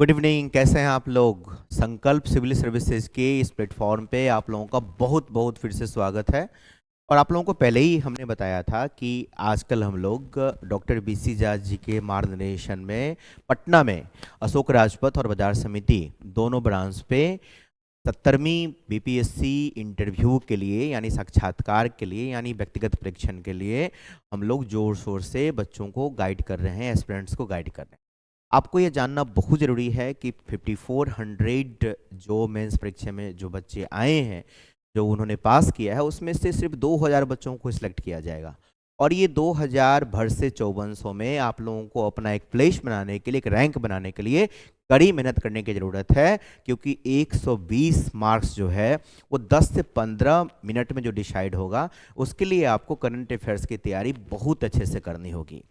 Good evening. कैसे हैं आप लोग? संकल्प सिविल सर्विसेज के इस प्लेटफॉर्म पे आप लोगों का बहुत बहुत फिर से स्वागत है। और आप लोगों को पहले ही हमने बताया था कि आजकल हम लोग डॉक्टर बीसी जाट जी के मार्गदर्शन में पटना में अशोक राजपथ और बाजार समिति दोनों ब्रांच पे 70वीं बीपीएससी इंटरव्यू के लिए यानी साक्षात्कार के लिए यानी व्यक्तिगत परीक्षण के लिए हम लोग जोर शोर से बच्चों को गाइड कर रहे हैं, एस्पिरेंट्स को गाइड कर रहे हैं। आपको ये जानना बहुत ज़रूरी है कि 5400 जो मेंस परीक्षा में जो बच्चे आए हैं, जो उन्होंने पास किया है, उसमें से सिर्फ 2000 बच्चों को सिलेक्ट किया जाएगा। और ये 2000 भर से 5400 में आप लोगों को अपना एक प्लेस बनाने के लिए, एक रैंक बनाने के लिए कड़ी मेहनत करने की ज़रूरत है, क्योंकि 120 मार्क्स जो है वो 10 से 15 मिनट में जो डिसाइड होगा, उसके लिए आपको करंट अफेयर्स की तैयारी बहुत अच्छे से करनी होगी।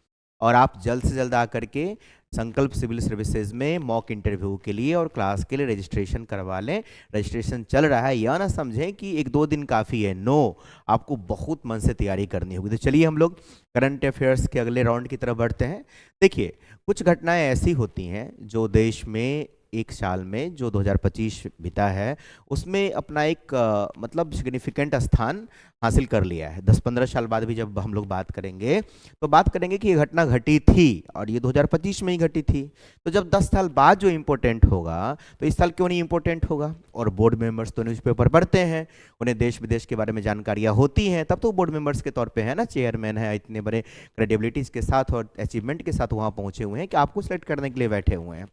और आप जल्द से जल्द आकर के संकल्प सिविल सर्विसेज में मॉक इंटरव्यू के लिए और क्लास के लिए रजिस्ट्रेशन करवा लें। रजिस्ट्रेशन चल रहा है, या ना समझें कि 1-2 दिन काफ़ी है। नो, आपको बहुत मन से तैयारी करनी होगी। तो चलिए हम लोग करंट अफेयर्स के अगले राउंड की तरफ बढ़ते हैं। देखिए, कुछ घटनाएं ऐसी होती हैं जो देश में एक साल में जो 2025 बीता है उसमें अपना एक मतलब सिग्निफिकेंट स्थान हासिल कर लिया है। 10-15 साल बाद भी जब हम लोग बात करेंगे तो बात करेंगे कि ये घटना घटी थी और ये 2025 में ही घटी थी। तो जब 10 साल बाद जो इम्पोर्टेंट होगा तो इस साल क्यों नहीं इम्पोर्टेंट होगा? और बोर्ड मेंबर्स तो न्यूज़पेपर पढ़ते हैं, उन्हें देश विदेश के बारे में जानकारियाँ होती हैं, तब तो बोर्ड मेंबर्स के तौर पर है ना, चेयरमैन है, इतने बड़े क्रेडिबिलिटीज़ के साथ और अचीवमेंट के साथ वहाँ पहुँचे हुए हैं कि आपको सेलेक्ट करने के लिए बैठे हुए हैं।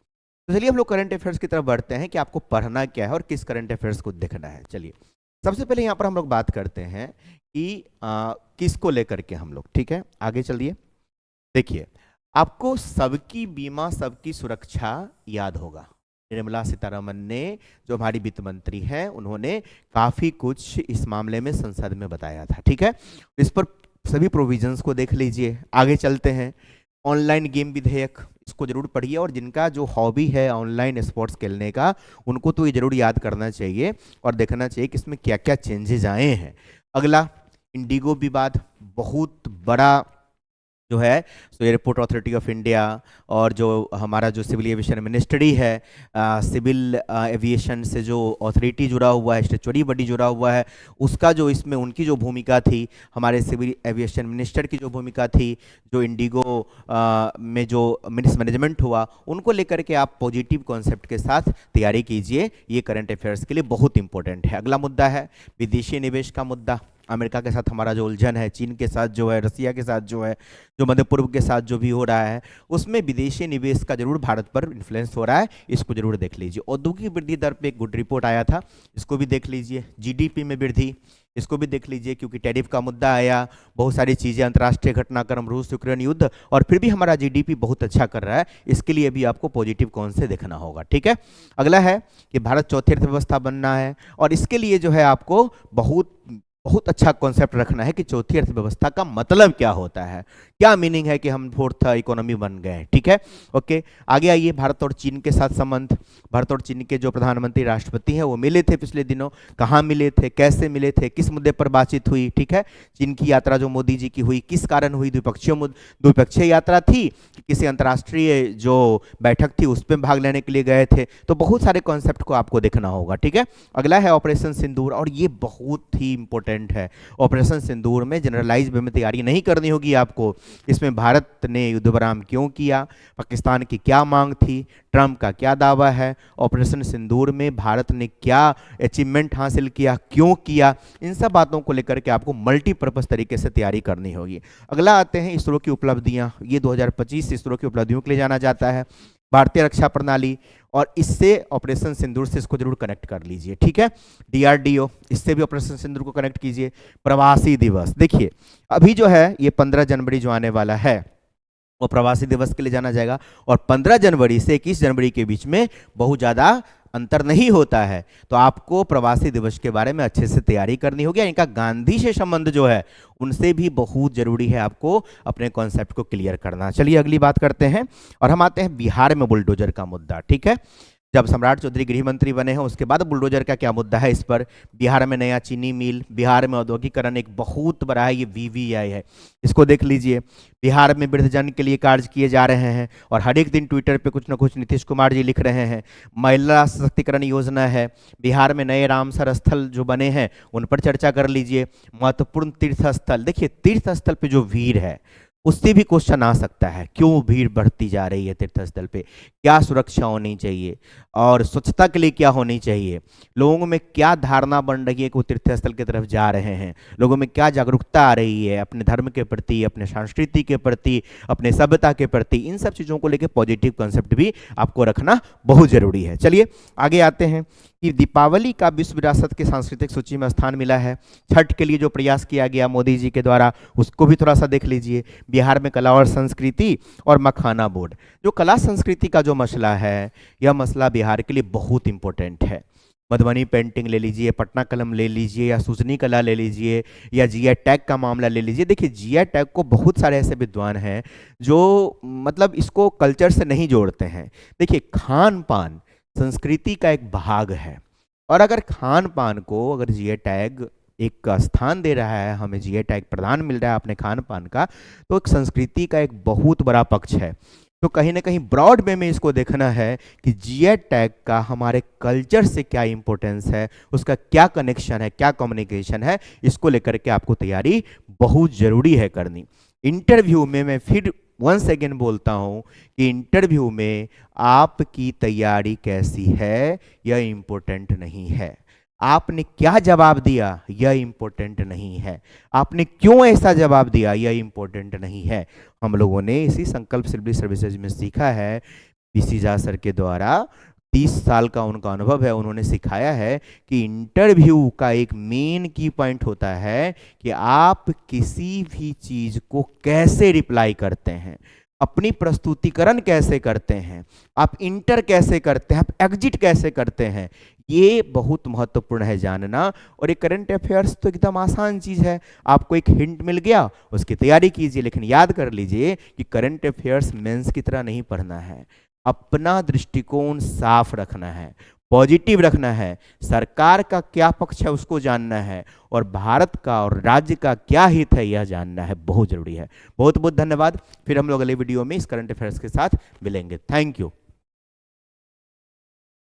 तो चलिए हम लोग करंट अफेयर्स की तरफ बढ़ते हैं कि आपको पढ़ना क्या है और किस करंट अफेयर्स को देखना है। चलिए, सबसे पहले यहाँ पर हम लोग बात करते हैं कि किसको लेकर के हम लोग, ठीक है, आगे चलिए। देखिए, आपको सबकी बीमा सबकी सुरक्षा याद होगा। निर्मला सीतारमन ने, जो हमारी वित्त मंत्री हैं, उन्होंने काफ़ी कुछ इस मामले में संसद में बताया था, ठीक है। इस पर सभी प्रोविजंस को देख लीजिए। आगे चलते हैं। ऑनलाइन गेम विधेयक, इसको जरूर पढ़िए, और जिनका जो हॉबी है ऑनलाइन स्पोर्ट्स खेलने का, उनको तो ये जरूर याद करना चाहिए और देखना चाहिए कि इसमें क्या क्या चेंजेस आए हैं। अगला, इंडिगो विवाद, बहुत बड़ा जो है सो एयरपोर्ट अथॉरिटी ऑफ इंडिया और जो हमारा जो सिविल एविएशन मिनिस्ट्री है, सिविल एविएशन से जो अथॉरिटी जुड़ा हुआ है, स्टेचुरी बॉडी जुड़ा हुआ है, उसका जो इसमें उनकी जो भूमिका थी, हमारे सिविल एविएशन मिनिस्टर की जो भूमिका थी, जो इंडिगो में जो मिसमैनेजमेंट हुआ, उनको लेकर के आप पॉजिटिव कॉन्सेप्ट के साथ तैयारी कीजिए। ये करंट अफेयर्स के लिए बहुत इंपॉर्टेंट है। अगला मुद्दा है विदेशी निवेश का मुद्दा। अमेरिका के साथ हमारा जो उलझन है, चीन के साथ जो है, रसिया के साथ जो है, जो मध्य पूर्व के साथ जो भी हो रहा है, उसमें विदेशी निवेश का जरूर भारत पर इन्फ्लुएंस हो रहा है, इसको जरूर देख लीजिए। औद्योगिक वृद्धि दर पे एक गुड रिपोर्ट आया था, इसको भी देख लीजिए। जीडीपी में वृद्धि, इसको भी देख लीजिए, क्योंकि टैरिफ का मुद्दा आया, बहुत सारी चीज़ें, अंतर्राष्ट्रीय घटनाक्रम, रूस यूक्रेन युद्ध, और फिर भी हमारा जीडीपी बहुत अच्छा कर रहा है। इसके लिए भी आपको पॉजिटिव कौन से देखना होगा, ठीक है। अगला है कि भारत चौथी अर्थव्यवस्था बनना है, और इसके लिए जो है आपको बहुत बहुत अच्छा कॉन्सेप्ट रखना है कि चौथी अर्थव्यवस्था का मतलब क्या होता है, क्या मीनिंग है कि हम फोर्थ इकोनॉमी बन गए, ठीक है। ओके, आगे आइए। भारत और चीन के साथ संबंध। भारत और चीन के जो प्रधानमंत्री राष्ट्रपति हैं वो मिले थे पिछले दिनों, कहाँ मिले थे, कैसे मिले थे, किस मुद्दे पर बातचीत हुई, ठीक है। चीन की यात्रा जो मोदी जी की हुई, किस कारण हुई? द्विपक्षीय यात्रा थी, किसी अंतर्राष्ट्रीय जो बैठक थी उस पर भाग लेने के लिए गए थे? तो बहुत सारे कॉन्सेप्ट को आपको देखना होगा, ठीक है। अगला है ऑपरेशन सिंदूर, और ये बहुत ही इंपॉर्टेंट है। ऑपरेशन सिंदूर में जनरलाइज वे में तैयारी नहीं करनी होगी आपको। इसमें भारत ने युद्ध विराम क्यों किया, पाकिस्तान की क्या मांग थी, ट्रंप का क्या दावा है, ऑपरेशन सिंदूर में भारत ने क्या अचीवमेंट हासिल किया, क्यों किया, इन सब बातों को लेकर के आपको मल्टीपर्पज तरीके से तैयारी करनी होगी। अगला आते हैं इसरो की उपलब्धियां। ये 2025 इसरो की उपलब्धियों के लिए जाना जाता है। भारतीय रक्षा प्रणाली, और इससे ऑपरेशन सिंदूर से इसको जरूर कनेक्ट कर लीजिए, ठीक है। डीआरडीओ, इससे भी ऑपरेशन सिंदूर को कनेक्ट कीजिए। प्रवासी दिवस, देखिए अभी जो है ये 15 जनवरी जो आने वाला है वो प्रवासी दिवस के लिए जाना जाएगा, और 15 जनवरी से 21 जनवरी के बीच में बहुत ज़्यादा अंतर नहीं होता है। तो आपको प्रवासी दिवस के बारे में अच्छे से तैयारी करनी होगी। इनका गांधी से संबंध जो है उनसे भी बहुत जरूरी है आपको अपने कॉन्सेप्ट को क्लियर करना। चलिए अगली बात करते हैं, और हम आते हैं बिहार में बुलडोजर का मुद्दा, ठीक है। जब सम्राट चौधरी गृह मंत्री बने हैं उसके बाद बुलडोजर का क्या मुद्दा है इस पर। बिहार में नया चीनी मिल, बिहार में औद्योगिकरण एक बहुत बड़ा है, ये वीवीआई है, इसको देख लीजिए। बिहार में वृद्धजन के लिए कार्य किए जा रहे हैं और हर एक दिन ट्विटर पे कुछ ना कुछ नीतीश कुमार जी लिख रहे हैं। महिला सशक्तिकरण योजना है, बिहार में नए रामसर स्थल जो बने हैं उन पर चर्चा कर लीजिए। महत्वपूर्ण तीर्थ स्थल, देखिए तीर्थ स्थल पे जो भीड़ है उससे भी क्वेश्चन आ सकता है, क्यों भीड़ बढ़ती जा रही है तीर्थ स्थल पे, क्या सुरक्षा होनी चाहिए और स्वच्छता के लिए क्या होनी चाहिए, लोगों में क्या धारणा बन रही है कि वो तीर्थ स्थल की तरफ जा रहे हैं, लोगों में क्या जागरूकता आ रही है अपने धर्म के प्रति, अपने संस्कृति के प्रति, अपने सभ्यता के प्रति, इन सब चीज़ों को लेकर पॉजिटिव कंसेप्ट भी आपको रखना बहुत जरूरी है। चलिए आगे आते हैं कि दीपावली का विश्व विरासत की सांस्कृतिक सूची में स्थान मिला है। छठ के लिए जो प्रयास किया गया मोदी जी के द्वारा उसको भी थोड़ा सा देख लीजिए। बिहार में कला और संस्कृति और मखाना बोर्ड, जो कला संस्कृति का जो मसला है, यह मसला बिहार के लिए बहुत इंपॉर्टेंट है। मधुबनी पेंटिंग ले लीजिए, पटना कलम ले लीजिए, या सूजनी कला ले लीजिए, या जीआई टैग का मामला ले लीजिए। देखिए जीआई टैग को बहुत सारे ऐसे विद्वान हैं जो मतलब इसको कल्चर से नहीं जोड़ते हैं। देखिए खान पान संस्कृति का एक भाग है, और अगर खान पान को अगर जीआई टैग एक स्थान दे रहा है, हमें जीआई टैग प्रदान मिल रहा है अपने खान पान का, तो एक संस्कृति का एक बहुत बड़ा पक्ष है। तो कहीं ना कहीं ब्रॉड वे में इसको देखना है कि जीआई टैग का हमारे कल्चर से क्या इंपॉर्टेंस है, उसका क्या कनेक्शन है, क्या कम्युनिकेशन है, इसको लेकर के आपको तैयारी बहुत ज़रूरी है करनी। इंटरव्यू में मैं फिर वंस अगेन बोलता हूँ कि इंटरव्यू में आपकी तैयारी कैसी है यह इम्पोर्टेंट नहीं है, आपने क्या जवाब दिया यह इम्पोर्टेंट नहीं है, आपने क्यों ऐसा जवाब दिया यह इम्पोर्टेंट नहीं है। हम लोगों ने इसी संकल्प सिविल सर्विसेज में सीखा है, पीसी झा सर के द्वारा 30 साल का उनका अनुभव है, उन्होंने सिखाया है कि इंटरव्यू का एक मेन की पॉइंट होता है कि आप किसी भी चीज को कैसे रिप्लाई करते हैं, अपनी प्रस्तुतिकरण कैसे करते हैं, आप इंटर कैसे करते हैं, आप एग्जिट कैसे करते हैं, ये बहुत महत्वपूर्ण है जानना। और एक करंट अफेयर्स तो एकदम आसान चीज़ है, आपको एक हिंट मिल गया उसकी तैयारी कीजिए, लेकिन याद कर लीजिए कि करंट अफेयर्स मेंस की तरह नहीं पढ़ना है, अपना दृष्टिकोण साफ रखना है, पॉजिटिव रखना है, सरकार का क्या पक्ष है उसको जानना है, और भारत का और राज्य का क्या हित है यह जानना है, बहुत जरूरी है। बहुत बहुत धन्यवाद। फिर हम लोग अगले वीडियो में इस करंट अफेयर्स के साथ मिलेंगे। Thank you.